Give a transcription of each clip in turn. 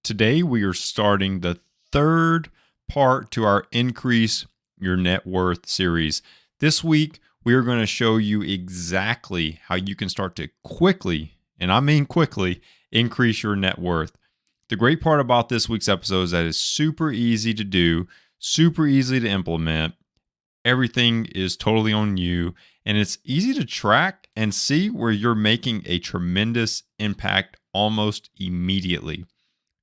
Today, we are starting the third part to our Increase Your Net Worth series. This week, we are going to show you exactly how you can start to quickly, and I mean quickly, increase your net worth. The great part about this week's episode is that it's super easy to do, super easy to implement. Everything is totally on you, and it's easy to track and see where you're making a tremendous impact almost immediately.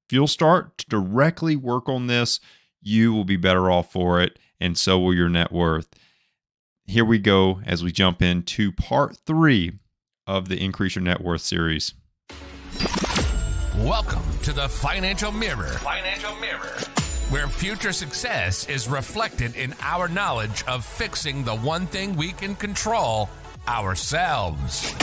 If you'll start to directly work on this, you will be better off for it, and so will your net worth. Here we go as we jump into part 3 of the Increase Your Net Worth series. Welcome to the Financial Mirror, where future success is reflected in our knowledge of fixing the one thing we can control, ourselves.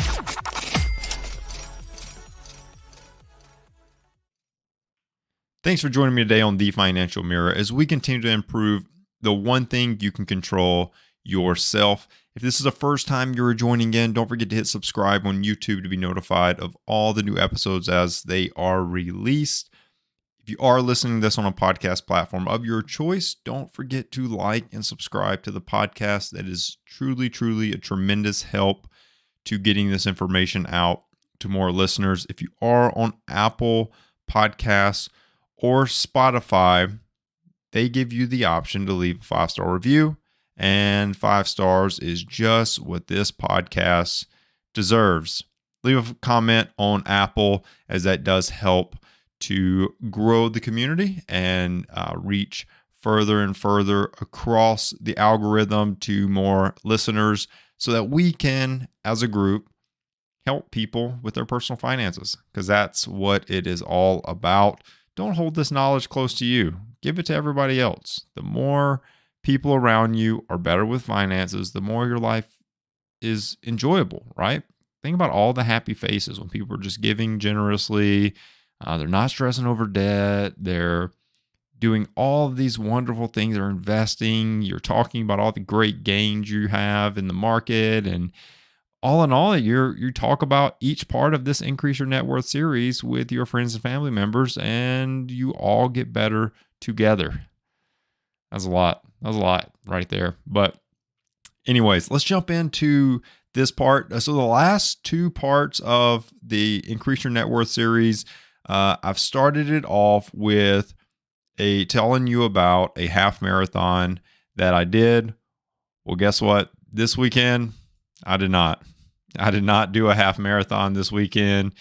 Thanks for joining me today on the Financial Mirror as we continue to improve the one thing you can control, yourself. If this is the first time you're joining in, don't forget to hit subscribe on YouTube to be notified of all the new episodes as they are released. If you are listening to this on a podcast platform of your choice, don't forget to like and subscribe to the podcast. That is truly, truly a tremendous help to getting this information out to more listeners. If you are on Apple Podcasts or Spotify, they give you the option to leave a 5-star review, and 5 stars is just what this podcast deserves. Leave a comment on Apple, as that does help to grow the community and reach further and further across the algorithm to more listeners so that we can, as a group, help people with their personal finances, because that's what it is all about. Don't hold this knowledge close to you. Give it to everybody else. The more people around you are better with finances, the more your life is enjoyable, right? Think about all the happy faces when people are just giving generously. They're not stressing over debt. They're doing all of these wonderful things. They're investing. You're talking about all the great gains you have in the market, and all in all, you talk about each part of this Increase Your Net Worth series with your friends and family members, and you all get better together. That's a lot. That was a lot right there. But anyways, let's jump into this part. So the last 2 parts of the Increase Your Net Worth series, I've started it off with telling you about a half marathon that I did. Well, guess what? This weekend, I did not do a half marathon this weekend.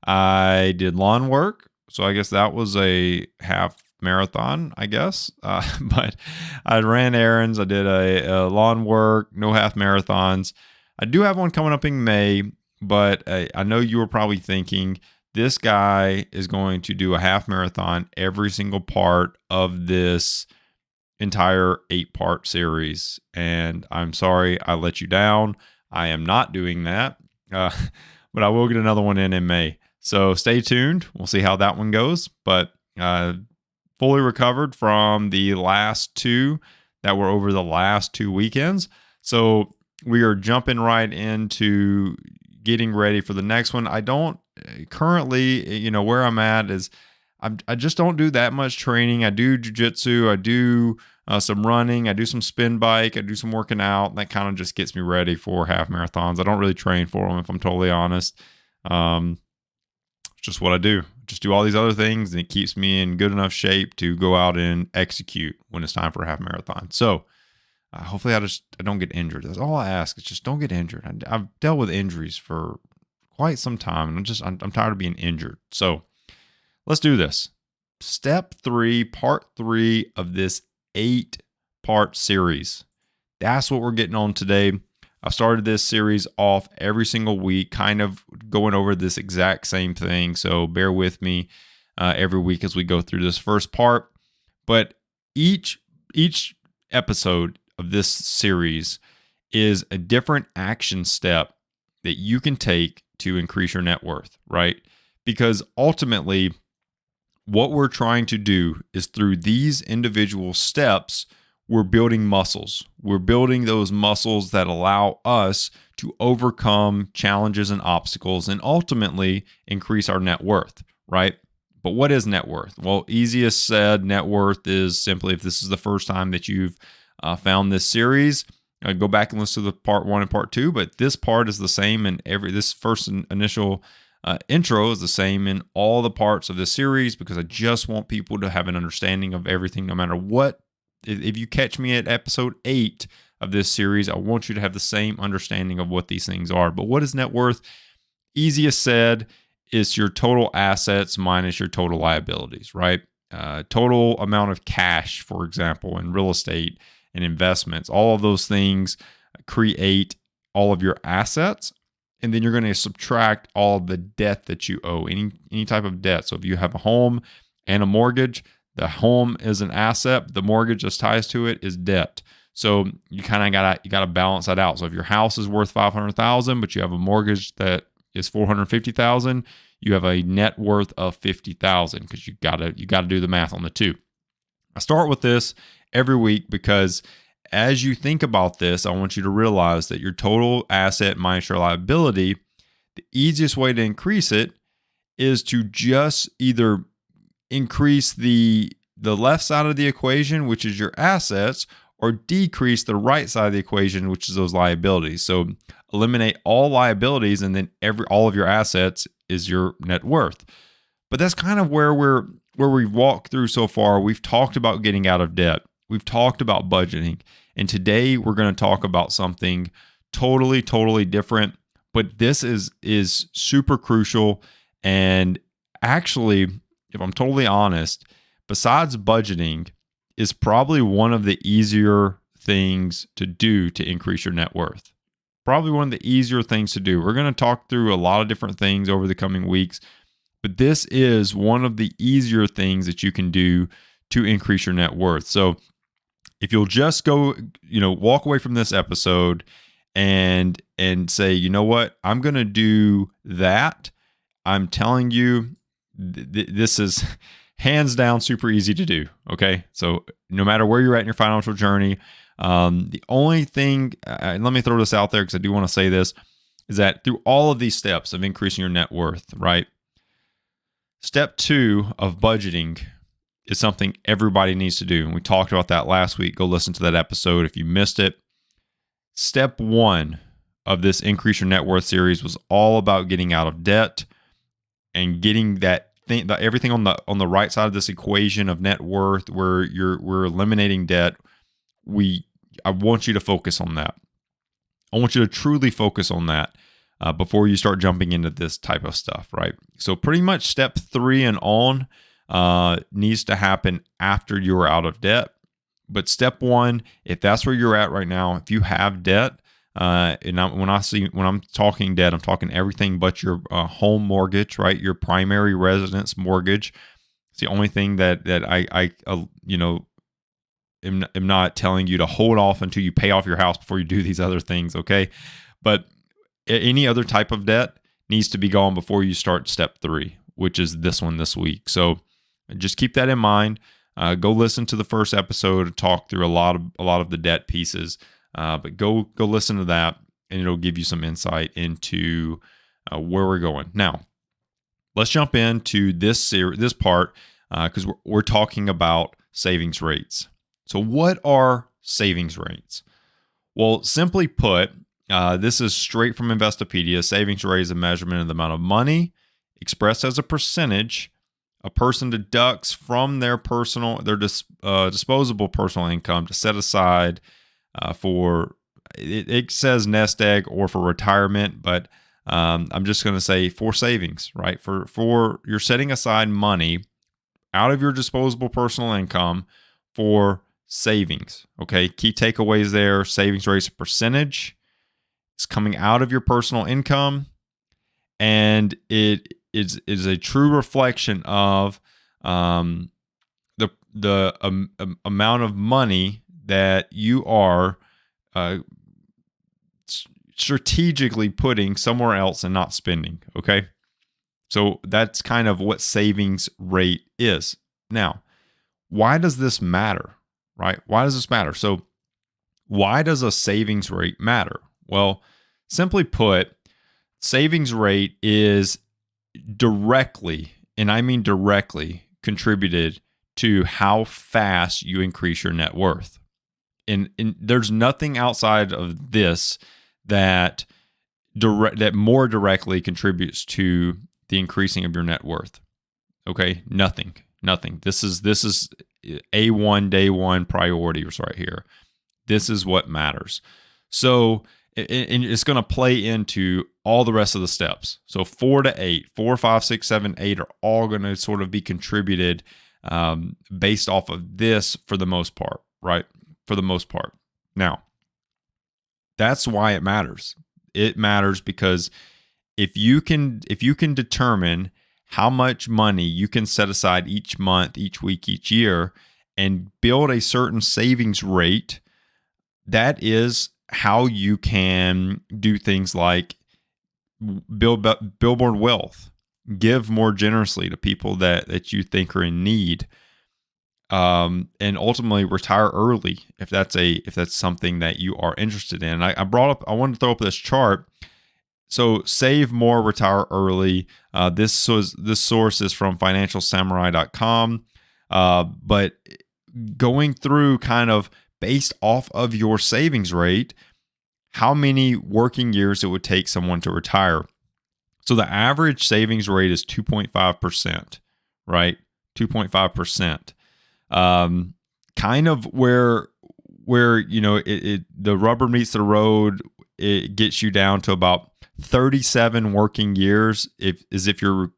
I did lawn work. So I guess that was a half marathon, I guess. But I ran errands. I did a lawn work, no half marathons. I do have one coming up in May, but I know you were probably thinking, this guy is going to do a half marathon every single part of this entire 8-part series. And I'm sorry I let you down. I am not doing that, but I will get another one in May. So stay tuned. We'll see how that one goes. But fully recovered from the last 2 that were over the last 2 weekends. So we are jumping right into getting ready for the next one. I don't currently, where I'm at is I just don't do that much training. I do jujitsu. I do some running. I do some spin bike. I do some working out. That kind of just gets me ready for half marathons. I don't really train for them, if I'm totally honest. It's just what I do. Just do all these other things, and it keeps me in good enough shape to go out and execute when it's time for a half marathon. So hopefully I don't get injured. That's all I ask. It's just don't get injured. I've dealt with injuries for quite some time, and I'm tired of being injured. So let's do this. Step 3, part 3 of this 8-part series. That's what we're getting on today. I've started this series off every single week, kind of going over this exact same thing. So bear with me every week as we go through this first part. But each episode of this series is a different action step that you can take to increase your net worth, right? Because ultimately, what we're trying to do is through these individual steps, we're building muscles. We're building those muscles that allow us to overcome challenges and obstacles and ultimately increase our net worth, right? But what is net worth? Well, easiest said, net worth is simply, if this is the first time that you've found this series, go back and listen to the part 1 and part 2. But this part is the same in this first initial intro is the same in all the parts of this series, because I just want people to have an understanding of everything, no matter what. If you catch me at episode 8 of this series, I want you to have the same understanding of what these things are. But what is net worth? Easiest said, is your total assets minus your total liabilities, right? Total amount of cash, for example, in real estate and investments. All of those things create all of your assets. And then you're going to subtract all of the debt that you owe, any type of debt. So if you have a home and a mortgage, the home is an asset. The mortgage that ties to it is debt. So you kind of gotta balance that out. So if your house is worth $500,000, but you have a mortgage that is $450,000, you have a net worth of $50,000, because you gotta do the math on the two. I start with this every week because as you think about this, I want you to realize that your total asset minus your liability, the easiest way to increase it is to just either increase the left side of the equation, which is your assets, or decrease the right side of the equation, which is those liabilities. So eliminate all liabilities, and then all of your assets is your net worth. But that's kind of where we've walked through so far. We've talked about getting out of debt. We've talked about budgeting. And today we're going to talk about something totally, totally different. But this is super crucial. And actually, if I'm totally honest, besides budgeting, is probably one of the easier things to do to increase your net worth. Probably one of the easier things to do. We're going to talk through a lot of different things over the coming weeks, but this is one of the easier things that you can do to increase your net worth. So if you'll just go, walk away from this episode and say, you know what, I'm going to do that. I'm telling you, this is hands down super easy to do. Okay. So no matter where you're at in your financial journey, the only thing, and let me throw this out there because I do want to say this, is that through all of these steps of increasing your net worth, right? Step 2 of budgeting is something everybody needs to do. And we talked about that last week. Go listen to that episode if you missed it. Step 1 of this Increase Your Net Worth series was all about getting out of debt and getting that everything on the right side of this equation of net worth, where we're eliminating debt. I want you to focus on that. I want you to truly focus on that before you start jumping into this type of stuff, right? So pretty much step 3 and on needs to happen after you're out of debt. But step 1, if that's where you're at right now, if you have debt, when I'm talking debt, I'm talking everything but your home mortgage, right? Your primary residence mortgage. It's the only thing that I am not telling you to hold off until you pay off your house before you do these other things, okay? But any other type of debt needs to be gone before you start step 3, which is this one this week. So just keep that in mind. Go listen to the first episode, talk through a lot of the debt pieces. But go listen to that, and it'll give you some insight into where we're going. Now, let's jump into this part because we're talking about savings rates. So what are savings rates? Well, simply put, this is straight from Investopedia. Savings rate is a measurement of the amount of money expressed as a percentage a person deducts from their disposable personal income to set aside for, it says nest egg or for retirement, but I'm just going to say for savings, right? For you're setting aside money out of your disposable personal income for savings. Okay. Key takeaways there: savings rate's a percentage. It's coming out of your personal income, and it is a true reflection of the amount of money that you are strategically putting somewhere else and not spending. Okay. So that's kind of what savings rate is. Now, why does this matter, right? Why does this matter? So why does a savings rate matter? Well, simply put, savings rate is directly and I mean directly, contributed to how fast you increase your net worth. And there's nothing outside of this that more directly contributes to the increasing of your net worth. Okay, nothing. This is A1 day one priorities right here. This is what matters. So, and it's going to play into all the rest of the steps. So 4 to 8, 4, 5, 6, 7, 8 are all going to sort of be contributed based off of this for the most part, right? For the most part. Now, that's why it matters. It matters because if you can determine how much money you can set aside each month, each week, each year, and build a certain savings rate, that is how you can do things like build billboard wealth, give more generously to people that you think are in need, and ultimately retire early if that's something that you are interested in. I wanted to throw up this chart. So save more, retire early. This source is from financialsamurai.com. But going through kind of based off of your savings rate, how many working years it would take someone to retire. So the average savings rate is 2.5%, right? 2.5%. Kind of where the rubber meets the road. It gets you down to about 37 working years. If you're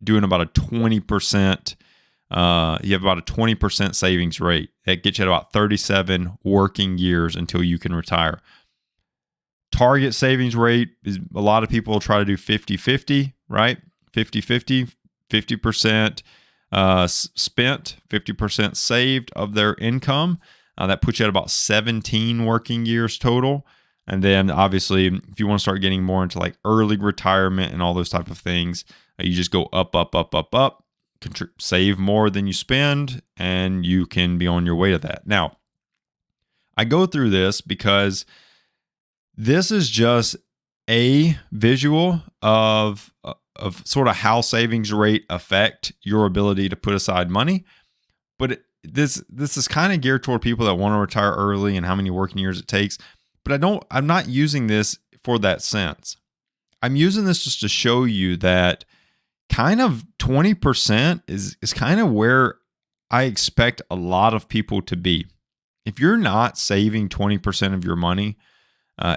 doing about a 20%, you have about a 20% savings rate. That gets you at about 37 working years until you can retire. Target savings rate is a lot of people try to do 50-50, right? 50-50, 50% spent, 50% saved of their income. That puts you at about 17 working years total. And then obviously, if you want to start getting more into like early retirement and all those type of things, you just go up, save more than you spend, and you can be on your way to that. Now, I go through this because this is just a visual of sort of how savings rate affect your ability to put aside money. But this is kind of geared toward people that want to retire early and how many working years it takes. But I'm not using this for that sense. I'm using this just to show you that kind of 20% is kind of where I expect a lot of people to be. If you're not saving 20% of your money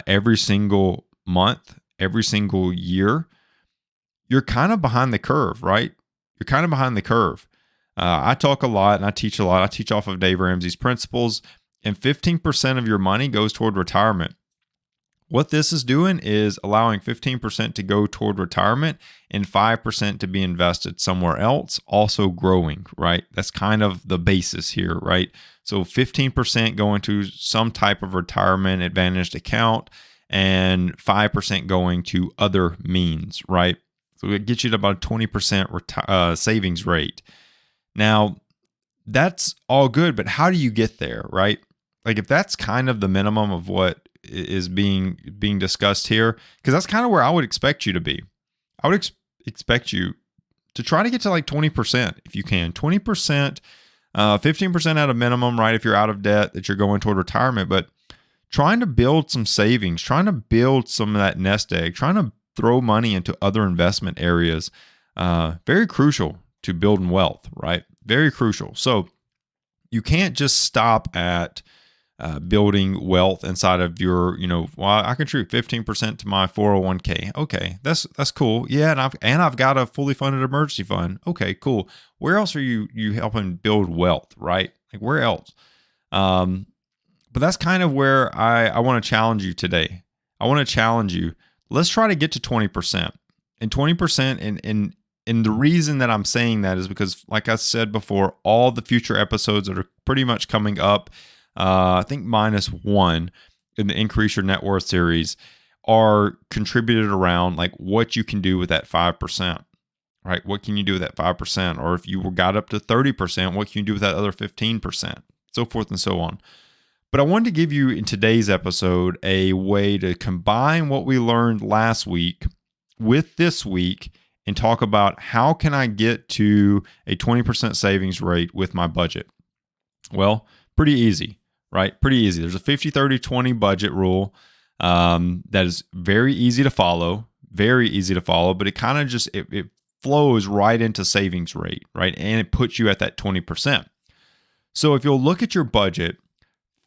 every single month, every single year, you're kind of behind the curve, right? You're kind of behind the curve. I talk a lot and I teach a lot. I teach off of Dave Ramsey's principles, and 15% of your money goes toward retirement. What this is doing is allowing 15% to go toward retirement and 5% to be invested somewhere else, also growing, right? That's kind of the basis here, right? So 15% going to some type of retirement advantaged account and 5% going to other means, right? So it gets you to about a 20% savings rate. Now, that's all good, but how do you get there, right? Like if that's kind of the minimum of what is being discussed here, because that's kind of where I would expect you to be. I would expect you to try to get to like 20% if you can. 20%, 15% at a minimum, right? If you're out of debt that you're going toward retirement, but trying to build some savings, trying to build some of that nest egg, trying to throw money into other investment areas, very crucial to building wealth, right? Very crucial. So you can't just stop at building wealth inside of your, well, I contribute 15% to my 401k. Okay, that's cool. Yeah, and I've got a fully funded emergency fund. Okay, cool. Where else are you helping build wealth, right? Like where else? But that's kind of where I want to challenge you today. I want to challenge you. Let's try to get to 20%. And 20%, and the reason that I'm saying that is because, like I said before, all the future episodes that are pretty much coming up, I think -1 in the Increase Your Net Worth series, are contributed around like what you can do with that 5%, right? What can you do with that 5%? Or if you got up to 30%, what can you do with that other 15%? So forth and so on. But I wanted to give you in today's episode a way to combine what we learned last week with this week and talk about how can I get to a 20% savings rate with my budget. Well, pretty easy, right? Pretty easy. There's a 50-30-20 budget rule that is very easy to follow, but it kind of just, it flows right into savings rate, right? And it puts you at that 20%. So if you'll look at your budget,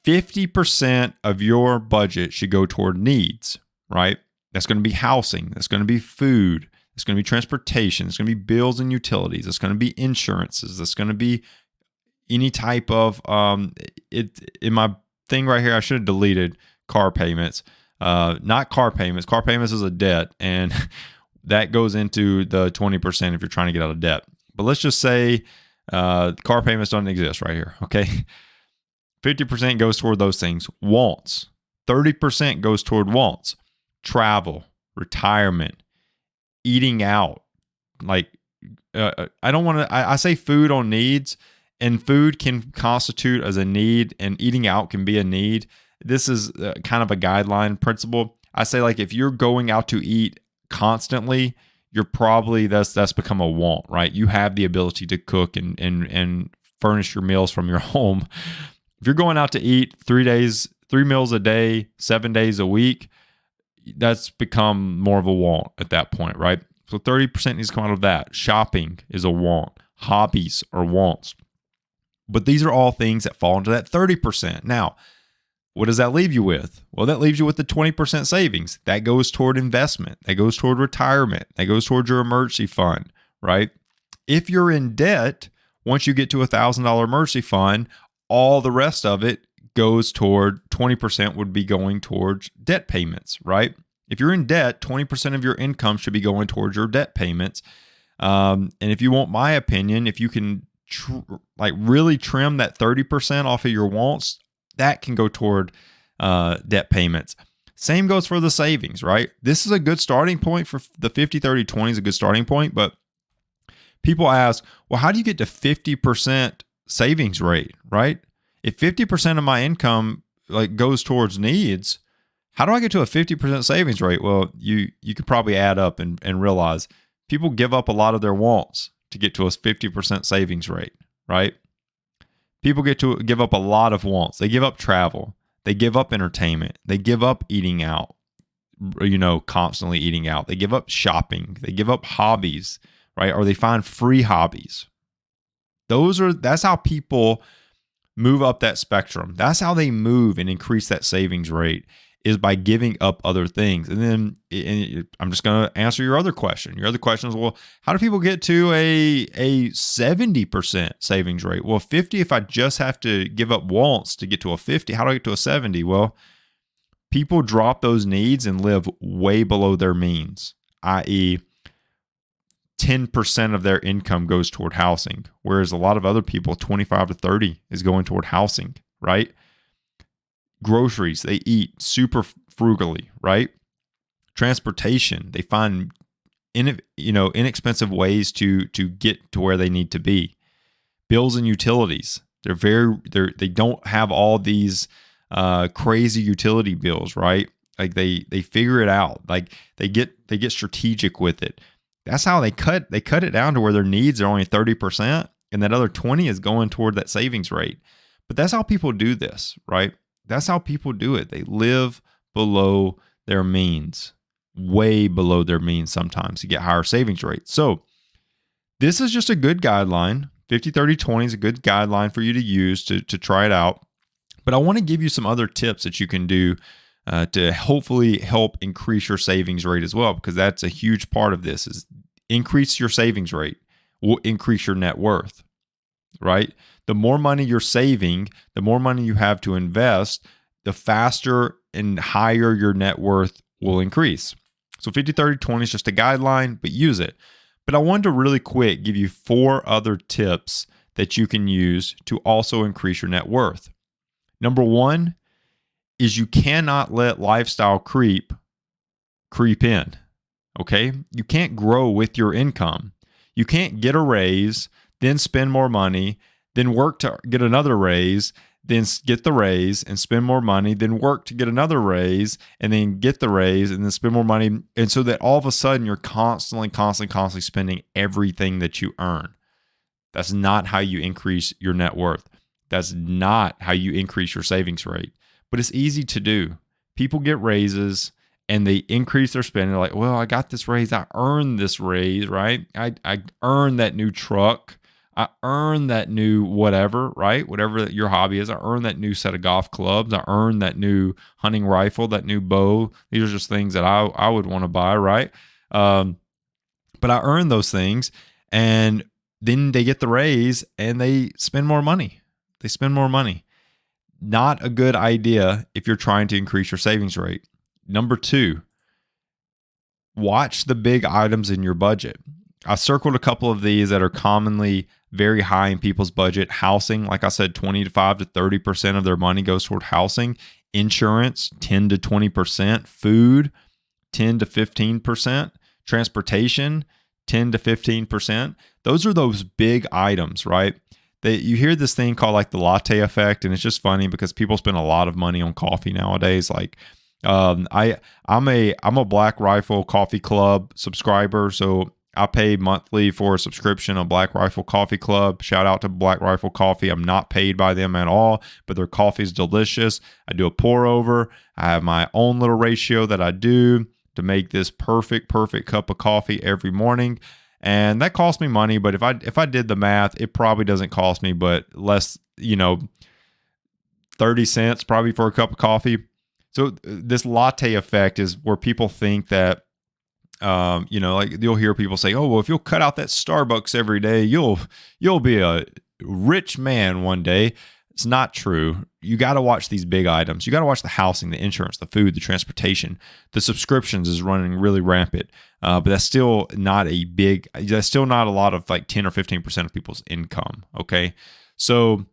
50% of your budget should go toward needs, right? That's going to be housing. That's going to be food. It's going to be transportation. It's going to be bills and utilities. It's going to be insurances. It's going to be any type of, in my thing right here, I should have deleted car payments. Not car payments. Car payments is a debt, and that goes into the 20% if you're trying to get out of debt. But let's just say car payments don't exist right here, okay? 50% goes toward those things. Wants. 30% goes toward wants. Travel, retirement, eating out. Like, I don't want to, I say food on needs, and food can constitute as a need, and eating out can be a need. This is kind of a guideline principle. I say, like, if you're going out to eat constantly, you're probably, that's become a want, right? You have the ability to cook and furnish your meals from your home. If you're going out to eat 3 meals a day, 7 days a week, that's become more of a want at that point, right? So 30% needs to come out of that. Shopping is a want. Hobbies are wants. But these are all things that fall into that 30%. Now, what does that leave you with? Well, that leaves you with the 20% savings. That goes toward investment. That goes toward retirement. That goes toward your emergency fund, right? If you're in debt, once you get to $1,000 emergency fund, all the rest of it goes toward 20% would be going towards debt payments, right? If you're in debt, 20% of your income should be going towards your debt payments. And if you want my opinion, if you can really trim that 30% off of your wants, that can go toward debt payments. Same goes for the savings, right? This is a good starting point for the 50-30-20 is a good starting point, but people ask, well, how do you get to 50% savings rate, right? If 50% of my income goes towards needs, how do I get to a 50% savings rate? Well, you could probably add up and realize people give up a lot of their wants to get to a 50% savings rate, right? People get to give up a lot of wants. They give up travel. They give up entertainment. They give up eating out, constantly eating out. They give up shopping. They give up hobbies, right? Or they find free hobbies. That's how people move up that spectrum. That's how they move and increase that savings rate, is by giving up other things. And then I'm just going to answer your other question. Your other question is, well, how do people get to a 70% savings rate? Well, 50, if I just have to give up wants to get to a 50, how do I get to a 70? Well, people drop those needs and live way below their means, i.e., 10% of their income goes toward housing, whereas a lot of other people, 25 to 30 is going toward housing, right? Groceries, they eat super frugally, right? Transportation, they find inexpensive ways to get to where they need to be. Bills and utilities, they don't have all these crazy utility bills, right? Like they figure it out. Like they get strategic with it. That's how they cut it down to where their needs are only 30%, and that other 20 is going toward that savings rate. But that's how people do this, right? That's how people do it. They live below their means, way below their means sometimes, to get higher savings rates. So this is just a good guideline. 50-30-20 is a good guideline for you to use to try it out. But I want to give you some other tips that you can do to hopefully help increase your savings rate as well, because that's a huge part of this. Is increase your savings rate will increase your net worth, right? The more money you're saving, the more money you have to invest, the faster and higher your net worth will increase. So 50-30-20 is just a guideline, but use it. But I wanted to really quick give you 4 other tips that you can use to also increase your net worth. Number 1 is you cannot let lifestyle creep in, okay? You can't grow with your income. You can't get a raise, then spend more money, then work to get another raise, then get the raise and spend more money, then work to get another raise and then get the raise and then spend more money. And so that all of a sudden you're constantly spending everything that you earn. That's not how you increase your net worth. That's not how you increase your savings rate. But it's easy to do. People get raises and they increase their spending. They're like, well, I got this raise. I earned this raise, right? I earned that new truck. I earned that new whatever, right? Whatever your hobby is. I earned that new set of golf clubs. I earned that new hunting rifle, that new bow. These are just things that I would want to buy, right? But I earned those things. And then they get the raise and they spend more money. They spend more money. Not a good idea if you're trying to increase your savings rate. Number 2, watch the big items in your budget. I circled a couple of these that are commonly very high in people's budget. Housing, like I said, 25 to 30% of their money goes toward housing. Insurance, 10 to 20%. Food, 10 to 15%. Transportation, 10 to 15%. Those are those big items, right? You hear this thing called like the latte effect, and it's just funny because people spend a lot of money on coffee nowadays. Like, I'm a Black Rifle Coffee Club subscriber, so I pay monthly for a subscription on Black Rifle Coffee Club. Shout out to Black Rifle Coffee. I'm not paid by them at all, but their coffee is delicious. I do a pour over. I have my own little ratio that I do to make this perfect cup of coffee every morning. And that costs me money, but if I did the math, it probably doesn't cost me but less, 30 cents probably for a cup of coffee. So this latte effect is where people think that, like you'll hear people say, oh, well, if you'll cut out that Starbucks every day, you'll be a rich man one day. It's not true. You got to watch these big items. You got to watch the housing, the insurance, the food, the transportation. The subscriptions is running really rampant, but that's still not that's still not a lot of like 10 or 15% of people's income. Okay. So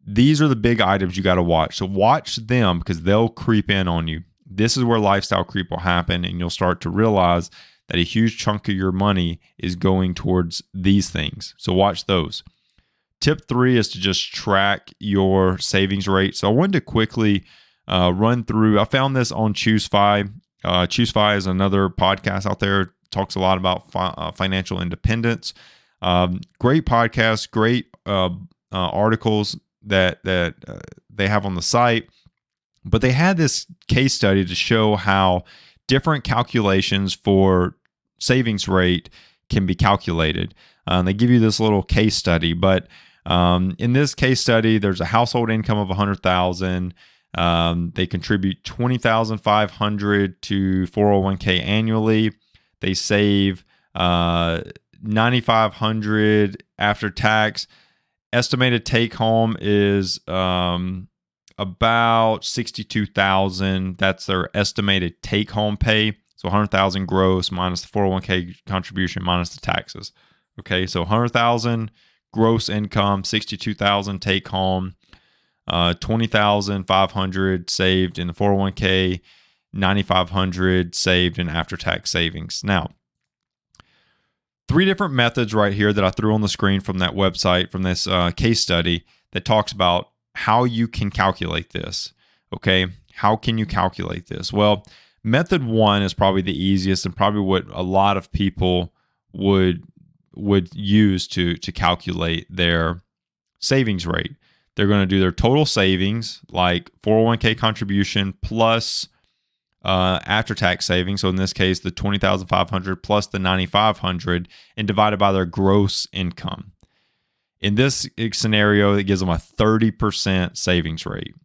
these are the big items you got to watch. So watch them because they'll creep in on you. This is where lifestyle creep will happen, and you'll start to realize that a huge chunk of your money is going towards these things. So watch those. Tip 3 is to just track your savings rate. So I wanted to quickly run through. I found this on ChooseFi. ChooseFi is another podcast out there. It talks a lot about financial independence. Great podcast, great articles that they have on the site. But they had this case study to show how different calculations for savings rate can be calculated. They give you this little case study, but in this case study, there's a household income of $100,000. They contribute $20,500 to 401k annually. They save $9,500 after tax. Estimated take home is about $62,000. That's their estimated take home pay. So $100,000 gross minus the 401k contribution minus the taxes. Okay, so $100,000 gross income, $62,000 take home, $20,500 saved in the 401k, $9,500 saved in after-tax savings. Now, 3 different methods right here that I threw on the screen from that website, from this case study that talks about how you can calculate this. Okay, how can you calculate this? Well, method 1 is probably the easiest and probably what a lot of people would use to calculate their savings rate. They're going to do their total savings, like 401k contribution plus after-tax savings. So in this case, the $20,500 plus the $9,500, and divided by their gross income. In this scenario, it gives them a 30% savings rate.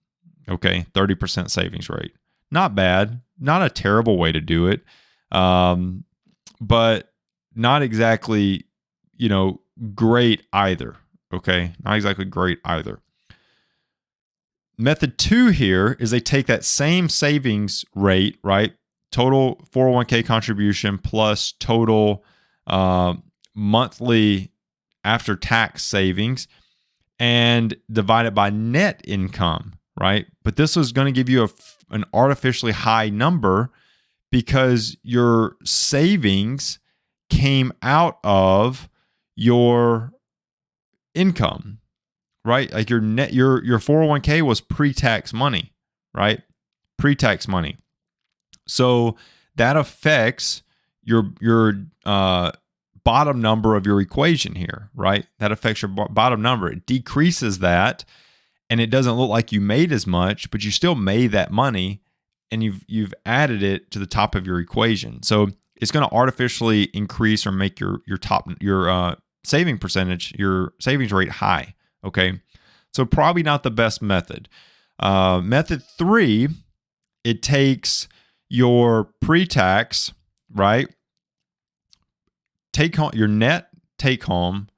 Okay, 30% savings rate. Not bad. Not a terrible way to do it, but not exactly, great either. Okay, not exactly great either. Method 2 here is they take that same savings rate, right? Total 401k contribution plus total monthly after-tax savings, and divide it by net income, right? But this is going to give you an artificially high number because your savings came out of your income, right? Like your 401k was pre-tax money, right? Pre-tax money. So that affects your bottom number of your equation here, right? That affects your bottom number. It decreases that, and it doesn't look like you made as much, but you still made that money, and you've added it to the top of your equation. So it's going to artificially increase or make your saving percentage, your savings rate high. Okay, so probably not the best method. Method 3, it takes your pre-tax, right? Take home your net take home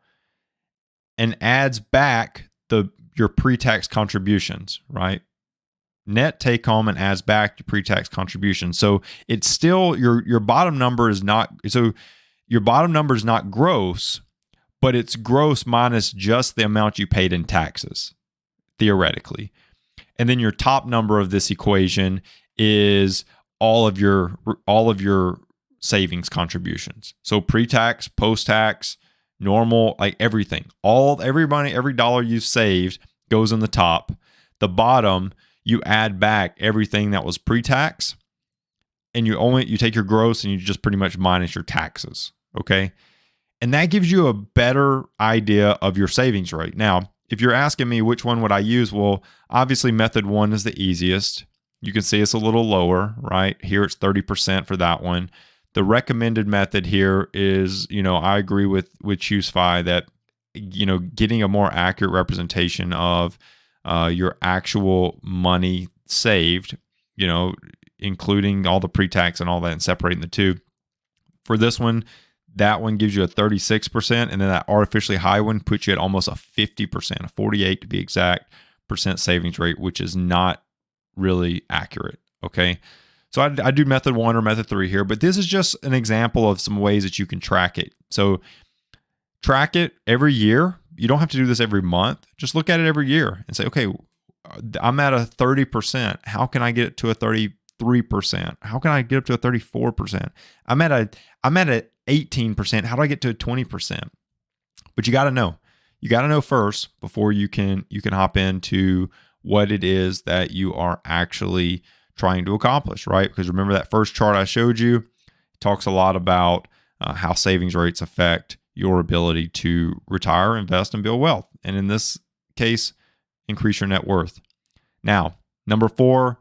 and adds back your pre-tax contributions, right? Net take home and adds back your pre-tax contributions. So it's still your bottom number is not gross, but it's gross minus just the amount you paid in taxes, theoretically. And then your top number of this equation is all of your savings contributions. So pre-tax, post-tax, normal, like everything. Every money, every dollar you've saved goes in the top. The bottom, you add back everything that was pre-tax, and you take your gross and you just pretty much minus your taxes. Okay. And that gives you a better idea of your savings rate. Now, if you're asking me which one would I use, well, obviously method 1 is the easiest. You can see it's a little lower, right? Here it's 30% for that one. The recommended method here is, I agree with ChooseFi that, getting a more accurate representation of your actual money saved, including all the pre-tax and all that and separating the two. For this one, that one gives you a 36%, and then that artificially high one puts you at almost a 50%, a 48 to be exact, percent savings rate, which is not really accurate. Okay. So I do method 1 or method 3 here, but this is just an example of some ways that you can track it. So track it every year. You don't have to do this every month. Just look at it every year and say, okay, I'm at a 30%. How can I get it to a 33%? How can I get up to a 34%? I'm at a 18%. How do I get to a 20%? But you got to know. You got to know first before you can hop into what it is that you are actually trying to accomplish, right? Because remember that first chart I showed you, it talks a lot about how savings rates affect your ability to retire, invest, and build wealth. And in this case, increase your net worth. Now, number 4,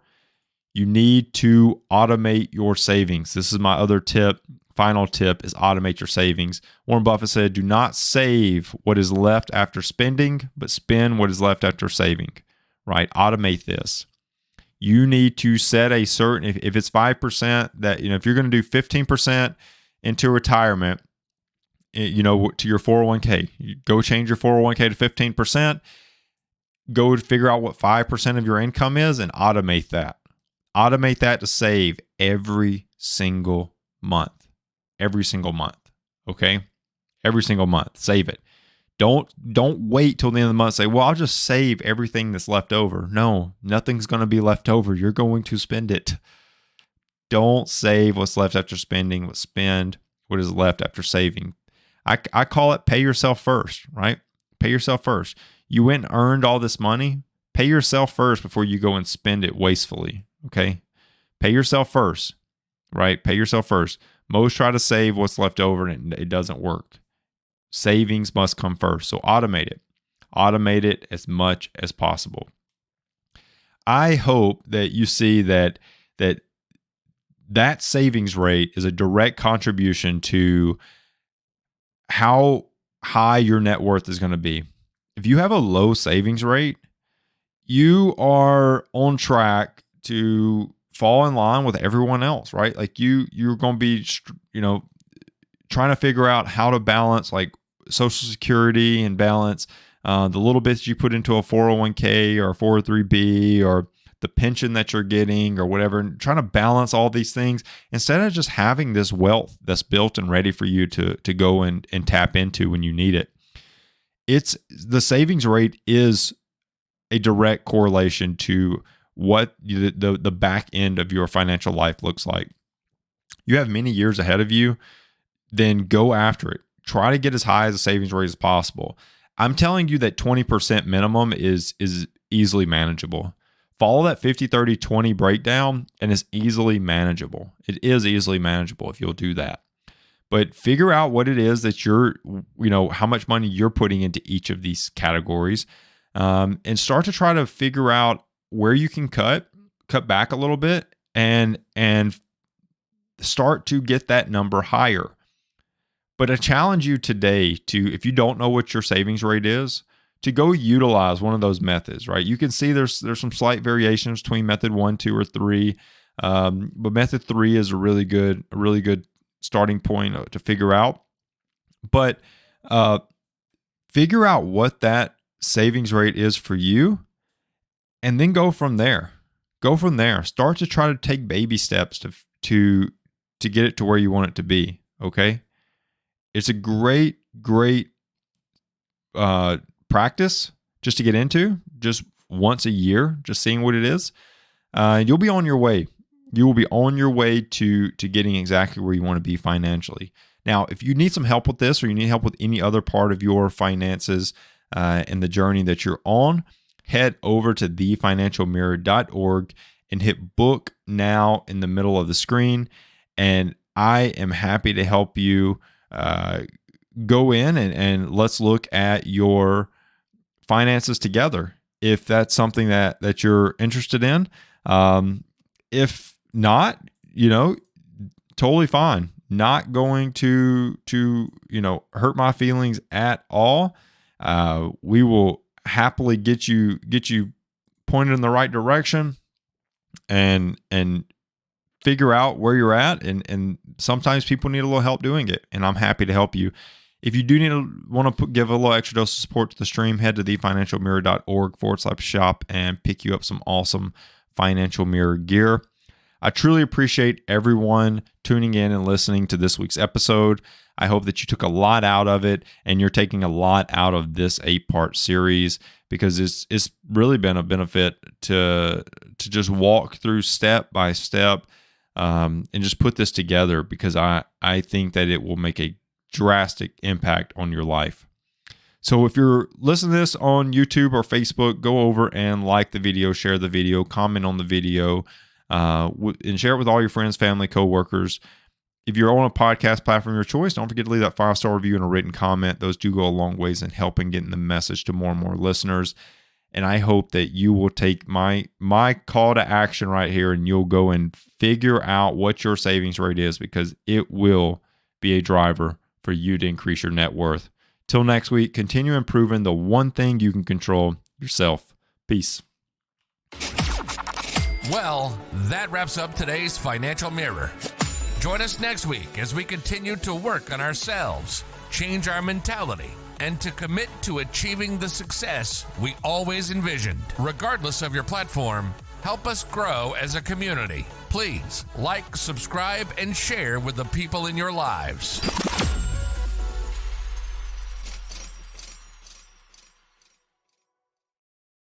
you need to automate your savings. This is my other tip. Final tip is automate your savings. Warren Buffett said, do not save what is left after spending, but spend what is left after saving, right? Automate this. You need to set a certain, if it's 5%, that, if you're going to do 15% into retirement, to your 401k, you go change your 401k to 15%, go figure out what 5% of your income is and automate that. Automate that to save every single month. Every single month. Okay? Every single month. Save it. Don't wait till the end of the month and say, well, I'll just save everything that's left over. No, nothing's going to be left over. You're going to spend it. Don't save what's left after spending, but spend what is left after saving. I call it pay yourself first, right? Pay yourself first. You went and earned all this money. Pay yourself first before you go and spend it wastefully, okay? Pay yourself first, right? Pay yourself first. Most try to save what's left over and it doesn't work. Savings must come first. So automate it. Automate it as much as possible. I hope that you see that savings rate is a direct contribution to how high your net worth is going to be. If you have a low savings rate, you are on track to fall in line with everyone else, right? Like you're going to be, trying to figure out how to balance like Social Security and balance the little bits you put into a 401k or a 403b or the pension that you're getting or whatever, and trying to balance all these things instead of just having this wealth that's built and ready for you to go and tap into when you need it. It's the savings rate is a direct correlation to what the back end of your financial life looks like. You have many years ahead of you, then go after it. Try to get as high as a savings rate as possible. I'm telling you that 20% minimum is easily manageable. Follow that 50-30-20 breakdown and it's easily manageable. It is easily manageable if you'll do that. But figure out what it is that how much money you're putting into each of these categories, and start to try to figure out where you can cut back a little bit and start to get that number higher. But I challenge you today to, if you don't know what your savings rate is, to go utilize one of those methods, right? You can see there's some slight variations between method 1, 2, or 3. But method 3 is a really good starting point to figure out. But figure out what that savings rate is for you, and then go from there. Start to try to take baby steps to get it to where you want it to be. Okay. It's a great practice just to get into, just once a year, just seeing what it is. You'll be on your way. You will be on your way to getting exactly where you want to be financially. Now, if you need some help with this, or you need help with any other part of your finances and the journey that you're on, head over to thefinancialmirror.org and hit book now in the middle of the screen. And I am happy to help you go in and let's look at your finances together, if that's something that you're interested in. If not, totally fine. Not going to hurt my feelings at all. We will happily get you pointed in the right direction and figure out where you're at. And sometimes people need a little help doing it, and I'm happy to help you. If you do want to give a little extra dose of support to the stream, head to thefinancialmirror.org/shop and pick you up some awesome Financial Mirror gear. I truly appreciate everyone tuning in and listening to this week's episode. I hope that you took a lot out of it, and you're taking a lot out of this 8-part series, because it's really been a benefit to just walk through step by step and just put this together, because I think that it will make a drastic impact on your life. So if you're listening to this on YouTube or Facebook, go over and like the video, share the video, comment on the video, and share it with all your friends, family, coworkers. If you're on a podcast platform of your choice, don't forget to leave that 5-star review and a written comment. Those do go a long ways in helping getting the message to more and more listeners. And I hope that you will take my call to action right here, and you'll go and figure out what your savings rate is, because it will be a driver for you to increase your net worth. Till next week, continue improving the one thing you can control, yourself. Peace. Well, that wraps up today's Financial Mirror. Join us next week as we continue to work on ourselves, change our mentality, and to commit to achieving the success we always envisioned. Regardless of your platform, help us grow as a community. Please like, subscribe, and share with the people in your lives.